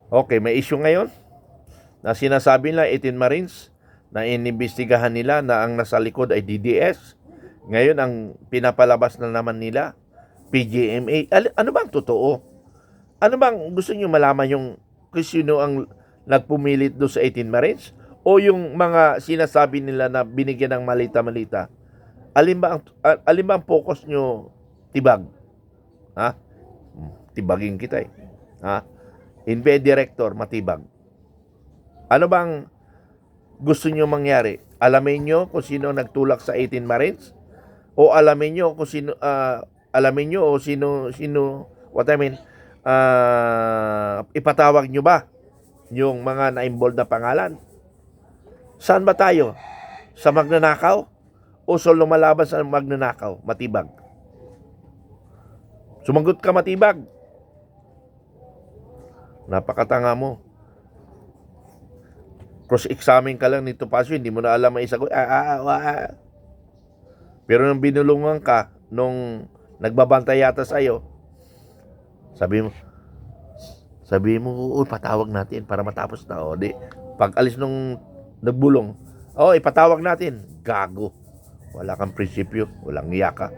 Okay, may issue ngayon na sinasabi nila 18 Marines na inimbestigahan nila na ang nasa likod ay DDS. Ngayon, ang pinapalabas na naman nila, PGMA. Ano bang totoo? Ano bang gusto nyo malaman yung kung sino ang nagpumilit doon sa 18 Marines? O yung mga sinasabi nila na binigyan ng malita-malita? Alin ba ang focus nyo, Tibag? Ha? Tibagin kita eh. Ha? Inve director, matibag. Ano bang gusto nyo mangyari? Alamin nyo kung sino nagtulak sa 18 Marines? O alamin nyo kung sino, what I mean, ipatawag nyo ba yung mga na-involved na pangalan? Saan ba tayo? Sa magnanakaw? O sa lumalaban sa magnanakaw? Matibag. Sumagot ka, matibag. Napakatanga mo. Cross-examine ka lang nito Pasio, hindi mo na alam ang isagot. Pero nung binulungan ka, nung nagbabantay yata sa'yo, sabi mo, patawag natin para matapos na. O, di, pag alis nung nagbulong, ipatawag natin. Gago. Wala kang prinsipyo, walang iya ka.